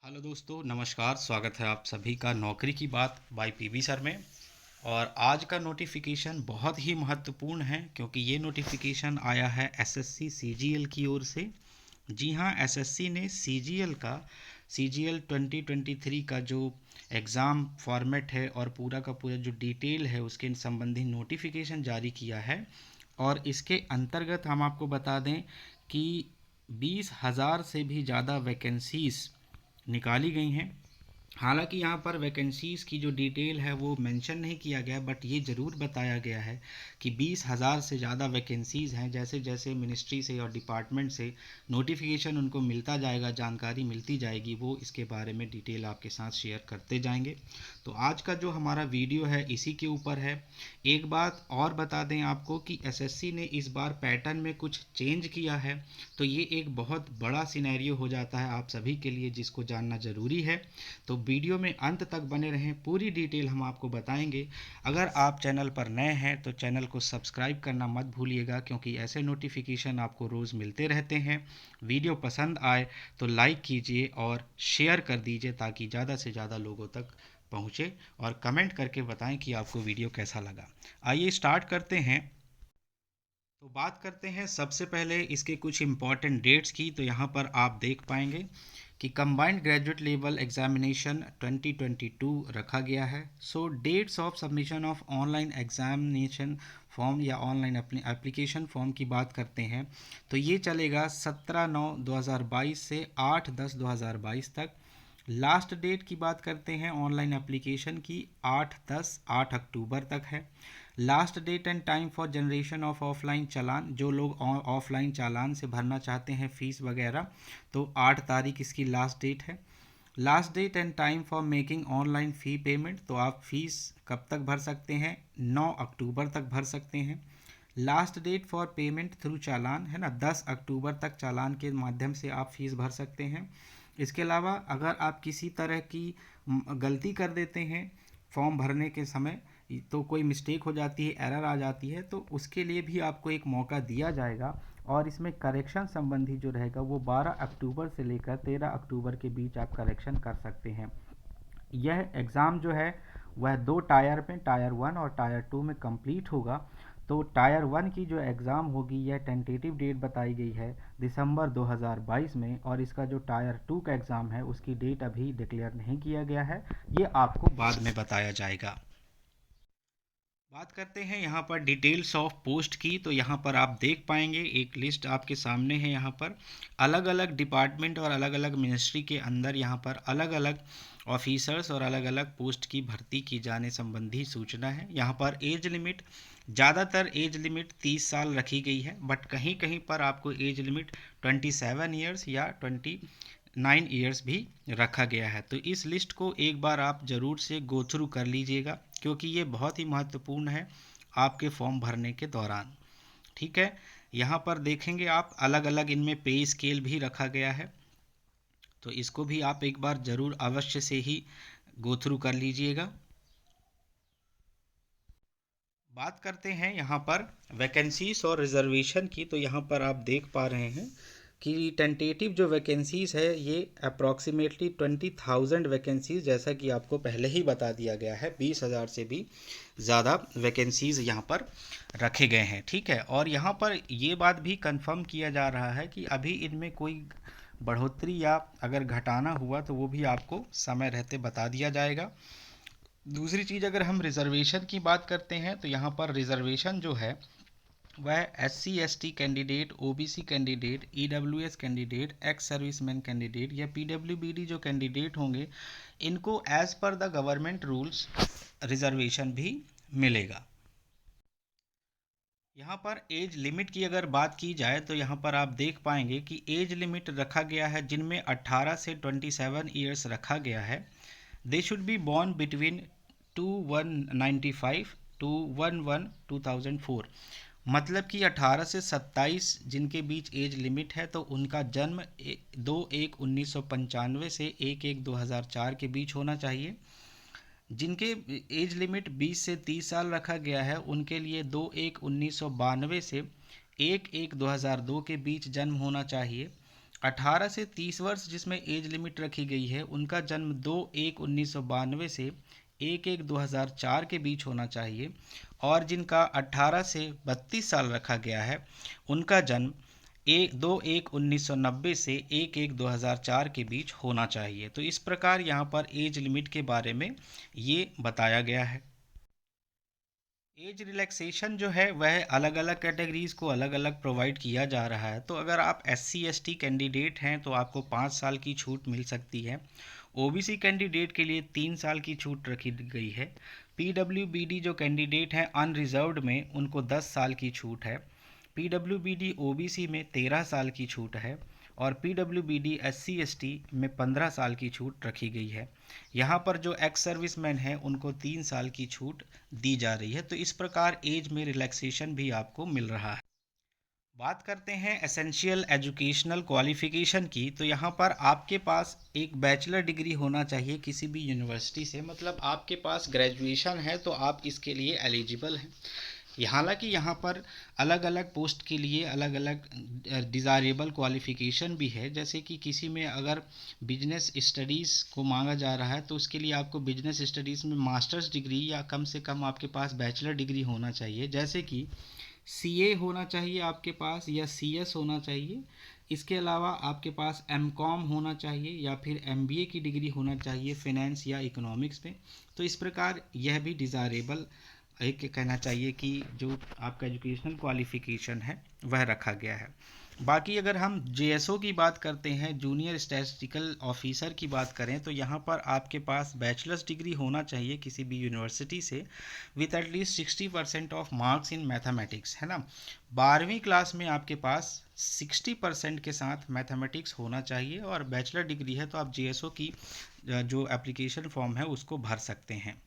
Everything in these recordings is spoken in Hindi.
हेलो दोस्तों, नमस्कार। स्वागत है आप सभी का नौकरी की बात बाय पीबी सर में। और आज का नोटिफिकेशन बहुत ही महत्वपूर्ण है क्योंकि ये नोटिफिकेशन आया है एसएससी सीजीएल की ओर से। जी हाँ, एसएससी ने सीजीएल का सीजीएल 2023 का जो एग्ज़ाम फॉर्मेट है और पूरा का पूरा जो डिटेल है उसके संबंधी नोटिफिकेशन जारी किया है। और इसके अंतर्गत हम आपको बता दें कि 20,000 से भी ज़्यादा वैकेंसीज़ निकाली गई हैं। हालांकि यहाँ पर वैकेंसीज़ की जो डिटेल है वो मेंशन नहीं किया गया, बट ये ज़रूर बताया गया है कि 20,000 से ज़्यादा वैकेंसीज़ हैं। जैसे जैसे मिनिस्ट्री से और डिपार्टमेंट से नोटिफिकेशन उनको मिलता जाएगा, जानकारी मिलती जाएगी, वो इसके बारे में डिटेल आपके साथ शेयर करते जाएंगे। तो आज का जो हमारा वीडियो है इसी के ऊपर है। एक बात और बता दें आपको कि एसएससी ने इस बार पैटर्न में कुछ चेंज किया है, तो ये एक बहुत बड़ा सिनेरियो हो जाता है आप सभी के लिए, जिसको जानना ज़रूरी है। तो वीडियो में अंत तक बने रहें, पूरी डिटेल हम आपको बताएंगे। अगर आप चैनल पर नए हैं तो चैनल को सब्सक्राइब करना मत भूलिएगा, क्योंकि ऐसे नोटिफिकेशन आपको रोज़ मिलते रहते हैं। वीडियो पसंद आए तो लाइक कीजिए और शेयर कर दीजिए ताकि ज़्यादा से ज़्यादा लोगों तक पहुँचे, और कमेंट करके बताएं कि आपको वीडियो कैसा लगा। आइए स्टार्ट करते हैं। तो बात करते हैं सबसे पहले इसके कुछ इम्पॉर्टेंट डेट्स की। तो यहाँ पर आप देख पाएंगे कि कंबाइंड ग्रेजुएट लेवल एग्जामिनेशन 2022 रखा गया है। So that's of submission of online examination form या ऑनलाइन अपनी एप्लीकेशन फॉर्म की बात करते हैं तो ये चलेगा 17/9/2022 से 8/10/2022 तक। लास्ट डेट की बात करते हैं ऑनलाइन एप्लीकेशन की 8 अक्टूबर तक है। Last date and time for generation of offline challan, जो लोग ऑफलाइन चालान से भरना चाहते हैं फ़ीस वगैरह, तो 8 तारीख इसकी लास्ट डेट है। Last date and time for making online fee payment, तो आप फ़ीस कब तक भर सकते हैं, 9 अक्टूबर तक भर सकते हैं। Last date for payment through challan है ना, 10 अक्टूबर तक चालान के माध्यम से आप फीस भर सकते हैं। इसके अलावा अगर आप किसी तरह की गलती कर देते हैं फॉर्म भरने के समय, तो कोई मिस्टेक हो जाती है, एरर आ जाती है, तो उसके लिए भी आपको एक मौका दिया जाएगा। और इसमें करेक्शन संबंधी जो रहेगा वो 12 अक्टूबर से लेकर 13 अक्टूबर के बीच आप करेक्शन कर सकते हैं। यह एग्ज़ाम जो है वह 2 टायर में, टायर 1 और टायर 2 में कंप्लीट होगा। तो टायर 1 की जो एग्ज़ाम होगी यह टेंटेटिव डेट बताई गई है दिसंबर 2022 में, और इसका जो टायर 2 का एग्ज़ाम है उसकी डेट अभी डिक्लेयर नहीं किया गया है, ये आपको बाद में बताया जाएगा। बात करते हैं यहाँ पर डिटेल्स ऑफ पोस्ट की। तो यहाँ पर आप देख पाएंगे एक लिस्ट आपके सामने है। यहाँ पर अलग अलग डिपार्टमेंट और अलग अलग मिनिस्ट्री के अंदर यहाँ पर अलग अलग ऑफिसर्स और अलग अलग पोस्ट की भर्ती की जाने संबंधी सूचना है। यहाँ पर एज लिमिट, ज़्यादातर एज लिमिट 30 साल रखी गई है, बट कहीं कहीं पर आपको एज लिमिट 27 ईयर्स या 29 ईयर्स भी रखा गया है। तो इस लिस्ट को एक बार आप ज़रूर से गो थ्रू कर लीजिएगा, क्योंकि ये बहुत ही महत्वपूर्ण है आपके फॉर्म भरने के दौरान। ठीक है, यहाँ पर देखेंगे आप अलग अलग इनमें पे स्केल भी रखा गया है, तो इसको भी आप एक बार ज़रूर अवश्य से ही गो थ्रू कर लीजिएगा। बात करते हैं यहाँ पर वैकेंसीज और रिजर्वेशन की। तो यहाँ पर आप देख पा रहे हैं कि टेंटेटिव जो वैकेंसीज़ है ये अप्रॉक्सीमेटली 20,000 वैकेंसीज़, जैसा कि आपको पहले ही बता दिया गया है, 20,000 से भी ज़्यादा वैकेंसीज़ यहाँ पर रखे गए हैं। ठीक है, और यहाँ पर ये बात भी कंफर्म किया जा रहा है कि अभी इनमें कोई बढ़ोतरी या अगर घटाना हुआ तो वो भी आपको समय रहते बता दिया जाएगा। दूसरी चीज़, अगर हम रिज़र्वेशन की बात करते हैं तो यहाँ पर रिज़र्वेशन जो है वह SC ST candidate, OBC candidate, EWS candidate, ex serviceman candidate या PWBD जो कैंडिडेट होंगे, इनको as per the government rules reservation भी मिलेगा। यहाँ पर एज लिमिट की अगर बात की जाए तो यहाँ पर आप देख पाएंगे कि एज लिमिट रखा गया है जिनमें 18 से 27 ईयर्स रखा गया है। They should be born between 2195 to 11/2004। मतलब कि 18 से 27 जिनके बीच एज लिमिट है तो उनका जन्म 2/1/1995 से 1/1/2004 के बीच होना चाहिए। जिनके एज लिमिट 20 से 30 साल रखा गया है उनके लिए 2/1/1992 से 1/1/2002 के बीच जन्म होना चाहिए। 18 से 30 वर्ष जिसमें एज लिमिट रखी गई है, उनका जन्म 2/1/1992 से 1/1/2004 के बीच होना चाहिए। और जिनका 18 से 32 साल रखा गया है, उनका जन्म 2/1/1990 से 1/1/2004 के बीच होना चाहिए। तो इस प्रकार यहाँ पर एज लिमिट के बारे में ये बताया गया है। एज रिलैक्सेशन जो है वह अलग अलग कैटेगरीज़ को अलग अलग प्रोवाइड किया जा रहा है। तो अगर आप SC/ST कैंडिडेट हैं तो आपको 5 साल की छूट मिल सकती है। OBC कैंडिडेट के लिए 3 साल की छूट रखी गई है। PWBD जो कैंडिडेट हैं अनरिजर्व्ड में, उनको 10 साल की छूट है। PWBD OBC में 13 साल की छूट है और PWBD SC/ST में 15 साल की छूट रखी गई है। यहाँ पर जो एक्स सर्विसमैन हैं उनको 3 साल की छूट दी जा रही है। तो इस प्रकार एज में रिलैक्सेशन भी आपको मिल रहा है। बात करते हैं एसेंशियल एजुकेशनल क्वालिफिकेशन की। तो यहाँ पर आपके पास एक बैचलर डिग्री होना चाहिए किसी भी यूनिवर्सिटी से, मतलब आपके पास ग्रेजुएशन है तो आप इसके लिए एलिजिबल हैं। हालांकि यहाँ पर अलग अलग पोस्ट के लिए अलग अलग डिज़ायरेबल क्वालिफ़िकेशन भी है। जैसे कि किसी में अगर बिजनेस स्टडीज़ को मांगा जा रहा है तो उसके लिए आपको बिजनेस स्टडीज़ में मास्टर्स डिग्री या कम से कम आपके पास बैचलर डिग्री होना चाहिए। जैसे कि CA होना चाहिए आपके पास या CS होना चाहिए। इसके अलावा आपके पास MCOM होना चाहिए या फिर MBA की डिग्री होना चाहिए फिनेंस या इकोनॉमिक्स में। तो इस प्रकार यह भी डिज़ायरेबल एक कहना चाहिए कि जो आपका एजुकेशनल क्वालिफ़िकेशन है वह रखा गया है। बाकी अगर हम JSO की बात करते हैं, जूनियर स्टैटिस्टिकल ऑफिसर की बात करें, तो यहाँ पर आपके पास बैचलर्स डिग्री होना चाहिए किसी भी यूनिवर्सिटी से with at least 60% of marks in mathematics, है ना। 12वीं क्लास में आपके पास 60% के साथ मैथमेटिक्स होना चाहिए और बैचलर डिग्री है तो आप JSO की जो एप्लीकेशन फॉर्म है उसको भर सकते हैं।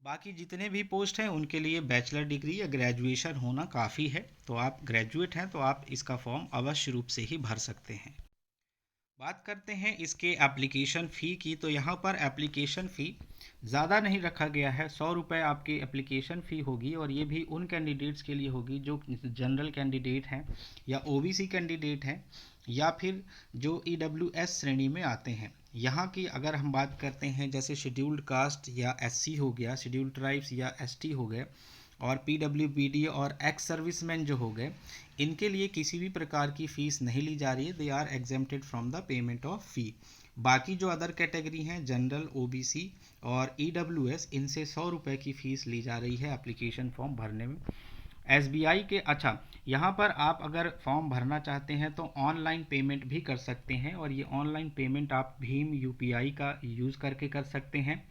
बाकी जितने भी पोस्ट हैं उनके लिए बैचलर डिग्री या ग्रेजुएशन होना काफ़ी है। तो आप ग्रेजुएट हैं तो आप इसका फॉर्म अवश्य रूप से ही भर सकते हैं। बात करते हैं इसके एप्लीकेशन फ़ी की। तो यहाँ पर एप्लीकेशन फ़ी ज़्यादा नहीं रखा गया है, 100 रुपये आपकी एप्लीकेशन फ़ी होगी और ये भी उन कैंडिडेट्स के लिए होगी जो जनरल कैंडिडेट हैं या OBC कैंडिडेट हैं या फिर जो EWS श्रेणी में आते हैं। यहाँ की अगर हम बात करते हैं जैसे शेड्यूल्ड कास्ट या SC हो गया, शेड्यूल्ड ट्राइब्स या ST हो गए और PWBD और एक्स सर्विसमैन जो हो गए, इनके लिए किसी भी प्रकार की फ़ीस नहीं ली जा रही है। They are exempted from the payment of fee. बाकी जो अदर कैटेगरी हैं जनरल, OBC और EWS, इनसे 100 रुपये की फ़ीस ली जा रही है एप्लीकेशन फॉर्म भरने में। SBI के यहाँ पर आप अगर फॉर्म भरना चाहते हैं तो ऑनलाइन पेमेंट भी कर सकते हैं और ये ऑनलाइन पेमेंट आप भीम UPI का यूज़ करके कर सकते हैं,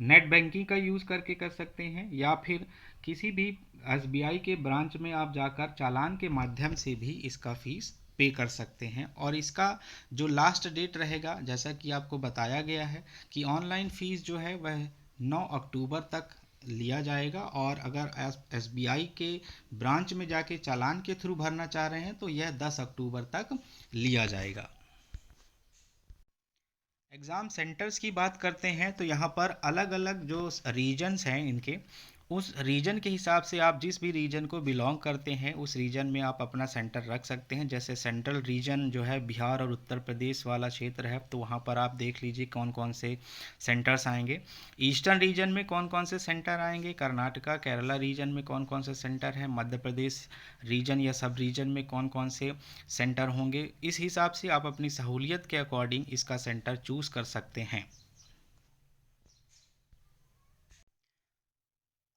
नेट बैंकिंग का यूज़ करके कर सकते हैं या फिर किसी भी SBI के ब्रांच में आप जाकर चालान के माध्यम से भी इसका फ़ीस पे कर सकते हैं। और इसका जो लास्ट डेट रहेगा, जैसा कि आपको बताया गया है कि ऑनलाइन फ़ीस जो है वह 9 अक्टूबर तक लिया जाएगा और अगर SBI के ब्रांच में जाके चालान के थ्रू भरना चाह रहे हैं तो यह 10 अक्टूबर तक लिया जाएगा। एग्ज़ाम सेंटर्स की बात करते हैं तो यहाँ पर अलग अलग जो रीजन्स हैं इनके, उस रीजन के हिसाब से आप जिस भी रीजन को बिलोंग करते हैं उस रीजन में आप अपना सेंटर रख सकते हैं। जैसे सेंट्रल रीजन जो है बिहार और उत्तर प्रदेश वाला क्षेत्र है, तो वहाँ पर आप देख लीजिए कौन कौन से सेंटर्स आएंगे। ईस्टर्न रीजन में कौन कौन से सेंटर आएंगे, कर्नाटका केरला रीजन में कौन कौन से सेंटर हैं, मध्य प्रदेश रीजन या सब रीजन में कौन कौन से सेंटर होंगे। इस हिसाब से आप अपनी सहूलियत के अकॉर्डिंग इसका सेंटर चूज़ कर सकते हैं।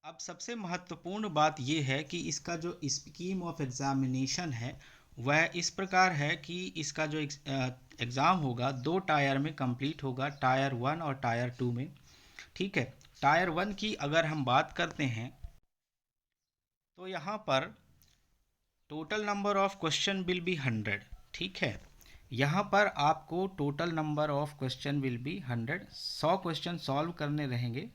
अब सबसे महत्वपूर्ण बात यह है कि इसका जो स्कीम ऑफ एग्ज़ामिनेशन है वह इस प्रकार है कि इसका जो एग्ज़ाम होगा 2 टायर में कंप्लीट होगा, टायर 1 और टायर 2 में। ठीक है, टायर 1 की अगर हम बात करते हैं तो यहाँ पर total number of question will be 100। ठीक है, यहाँ पर आपको total number of question will be 100 question solve करने रहेंगे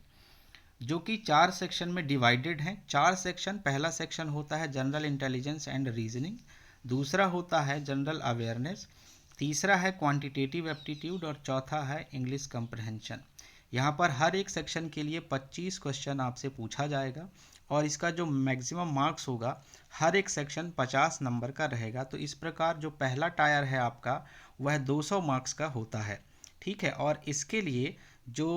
जो कि 4 सेक्शन में डिवाइडेड हैं। 4 सेक्शन, पहला सेक्शन होता है जनरल इंटेलिजेंस एंड रीजनिंग, दूसरा होता है जनरल अवेयरनेस, तीसरा है क्वांटिटेटिव एप्टीट्यूड और चौथा है इंग्लिश कंप्रहेंशन। यहाँ पर हर एक सेक्शन के लिए 25 क्वेश्चन आपसे पूछा जाएगा और इसका जो मैक्सिमम मार्क्स होगा हर एक सेक्शन 50 नंबर का रहेगा। तो इस प्रकार जो पहला टायर है आपका वह 200 मार्क्स का होता है, ठीक है। और इसके लिए जो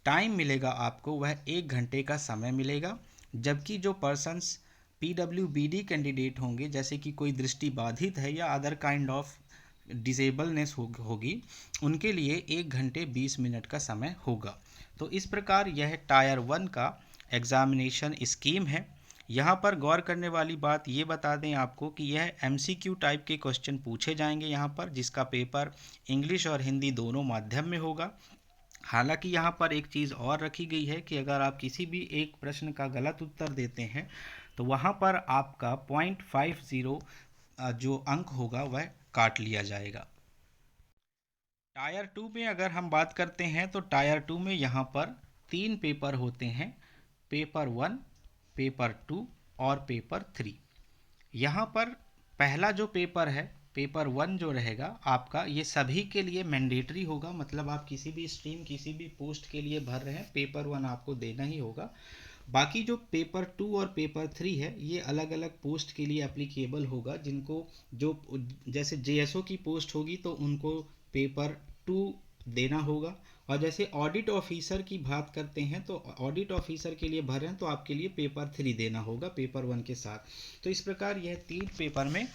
टाइम मिलेगा आपको वह 1 घंटे का समय मिलेगा। जबकि जो पर्सन्स PWBD कैंडिडेट होंगे, जैसे कि कोई दृष्टि बाधित है या अदर काइंड ऑफ डिसेबलनेस होगी, उनके लिए 1 घंटे 20 मिनट का समय होगा। तो इस प्रकार यह टायर 1 का एग्ज़ामिनेशन स्कीम है। यहाँ पर गौर करने वाली बात ये बता दें आपको कि यह MCQ टाइप के क्वेश्चन पूछे जाएंगे यहाँ पर, जिसका पेपर इंग्लिश और हिंदी दोनों माध्यम में होगा। हालांकि यहाँ पर एक चीज़ और रखी गई है कि अगर आप किसी भी एक प्रश्न का गलत उत्तर देते हैं तो वहाँ पर आपका 0.50 जो अंक होगा वह काट लिया जाएगा। टायर 2 में अगर हम बात करते हैं तो टायर 2 में यहाँ पर 3 पेपर होते हैं, पेपर 1, पेपर 2 और पेपर 3। यहाँ पर पहला जो पेपर है, पेपर 1 जो रहेगा आपका, ये सभी के लिए मैंडेटरी होगा। मतलब आप किसी भी स्ट्रीम किसी भी पोस्ट के लिए भर रहे हैं, पेपर 1 आपको देना ही होगा। बाकी जो पेपर 2 और पेपर 3 है ये अलग अलग पोस्ट के लिए एप्लीकेबल होगा। जिनको जो जैसे JSO की पोस्ट होगी तो उनको पेपर 2 देना होगा। और जैसे ऑडिट ऑफिसर की बात करते हैं तो ऑडिट ऑफिसर के लिए भर रहे हैं तो आपके लिए पेपर 3 देना होगा पेपर 1 के साथ। तो इस प्रकार यह 3 पेपर में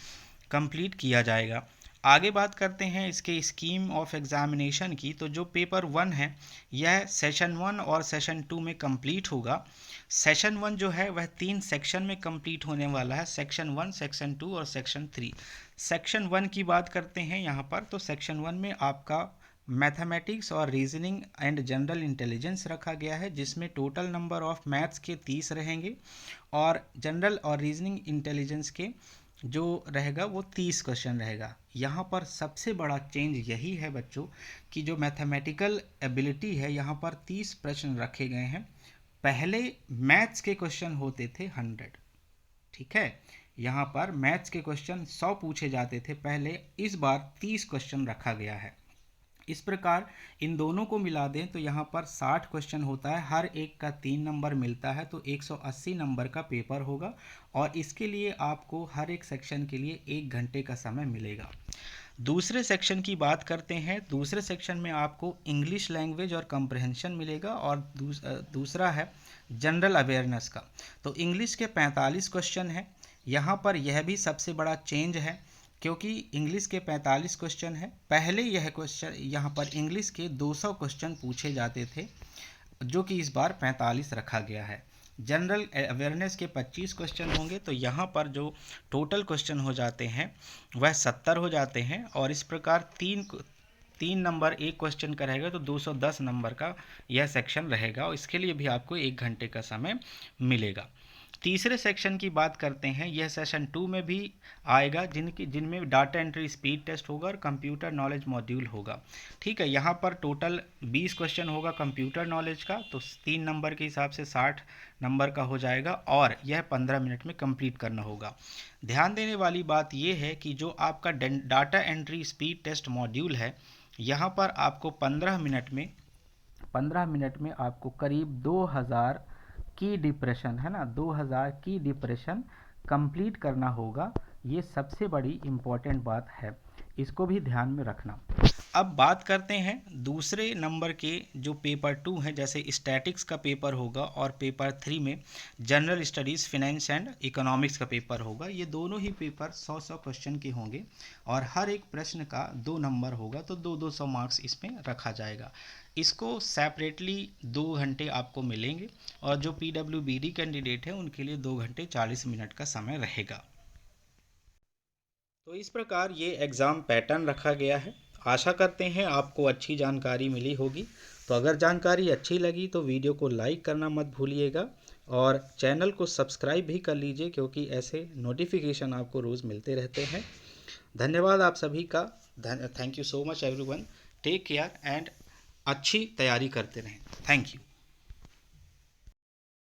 कंप्लीट किया जाएगा। आगे बात करते हैं इसके स्कीम ऑफ एग्ज़ामिनेशन की। तो जो पेपर 1 है यह सेशन 1 और सेशन 2 में कंप्लीट होगा। सेशन 1 जो है वह 3 सेक्शन में कंप्लीट होने वाला है, सेक्शन 1, सेक्शन 2 और सेक्शन 3। सेक्शन 1 की बात करते हैं यहाँ पर, तो सेक्शन 1 में आपका मैथमेटिक्स और रीजनिंग एंड जनरल इंटेलिजेंस रखा गया है, जिसमें टोटल नंबर ऑफ मैथ्स के 30 रहेंगे और जनरल और रीजनिंग इंटेलिजेंस के जो रहेगा वो 30 क्वेश्चन रहेगा। यहाँ पर सबसे बड़ा चेंज यही है बच्चों कि जो मैथमेटिकल एबिलिटी है यहाँ पर 30 प्रश्न रखे गए हैं। पहले मैथ्स के क्वेश्चन होते थे 100, ठीक है। यहाँ पर मैथ्स के क्वेश्चन 100 पूछे जाते थे पहले, इस बार 30 क्वेश्चन रखा गया है। इस प्रकार इन दोनों को मिला दें तो यहाँ पर 60 क्वेश्चन होता है, हर एक का 3 नंबर मिलता है, तो 180 नंबर का पेपर होगा। और इसके लिए आपको हर एक सेक्शन के लिए 1 घंटे का समय मिलेगा। दूसरे सेक्शन की बात करते हैं। दूसरे सेक्शन में आपको इंग्लिश लैंग्वेज और कंप्रहेंशन मिलेगा और दूसरा है जनरल अवेयरनेस का। तो इंग्लिश के 45 क्वेश्चन हैं। यहाँ पर यह भी सबसे बड़ा चेंज है क्योंकि इंग्लिश के 45 क्वेश्चन है। पहले यह क्वेश्चन यहाँ पर इंग्लिश के 200 क्वेश्चन पूछे जाते थे, जो कि इस बार 45 रखा गया है। जनरल अवेयरनेस के 25 क्वेश्चन होंगे, तो यहाँ पर जो टोटल क्वेश्चन हो जाते हैं वह 70 हो जाते हैं। और इस प्रकार तीन नंबर एक क्वेश्चन का रहेगा तो 210 नंबर का यह सेक्शन रहेगा और इसके लिए भी आपको 1 घंटे का समय मिलेगा। तीसरे सेक्शन की बात करते हैं। यह सेशन 2 में भी आएगा, जिनमें डाटा एंट्री स्पीड टेस्ट होगा और कंप्यूटर नॉलेज मॉड्यूल होगा, ठीक है। यहाँ पर टोटल 20 क्वेश्चन होगा कंप्यूटर नॉलेज का, तो 3 नंबर के हिसाब से 60 नंबर का हो जाएगा और यह 15 मिनट में कंप्लीट करना होगा। ध्यान देने वाली बात यह है कि जो आपका data entry speed test module है, यहाँ पर आपको 15 मिनट में आपको करीब 2000 की डिप्रेशन है ना, 2000 की डिप्रेशन कंप्लीट करना होगा। ये सबसे बड़ी इम्पॉर्टेंट बात है, इसको भी ध्यान में रखना। अब बात करते हैं दूसरे नंबर के जो पेपर 2 है, जैसे स्टैटिक्स का पेपर होगा और पेपर 3 में general studies, finance and economics का पेपर होगा। ये दोनों ही पेपर 100-100 क्वेश्चन के होंगे और हर एक प्रश्न का 2 नंबर होगा, तो 200 मार्क्स इसमें रखा जाएगा। इसको सेपरेटली 2 घंटे आपको मिलेंगे और जो PWBD कैंडिडेट है उनके लिए 2 घंटे 40 मिनट का समय रहेगा। तो इस प्रकार ये एग्ज़ाम पैटर्न रखा गया है। आशा करते हैं आपको अच्छी जानकारी मिली होगी। तो अगर जानकारी अच्छी लगी तो वीडियो को लाइक करना मत भूलिएगा और चैनल को सब्सक्राइब भी कर लीजिए, क्योंकि ऐसे नोटिफिकेशन आपको रोज़ मिलते रहते हैं। धन्यवाद आप सभी का। Thank you so much everyone. Take care and अच्छी तैयारी करते रहें। Thank you.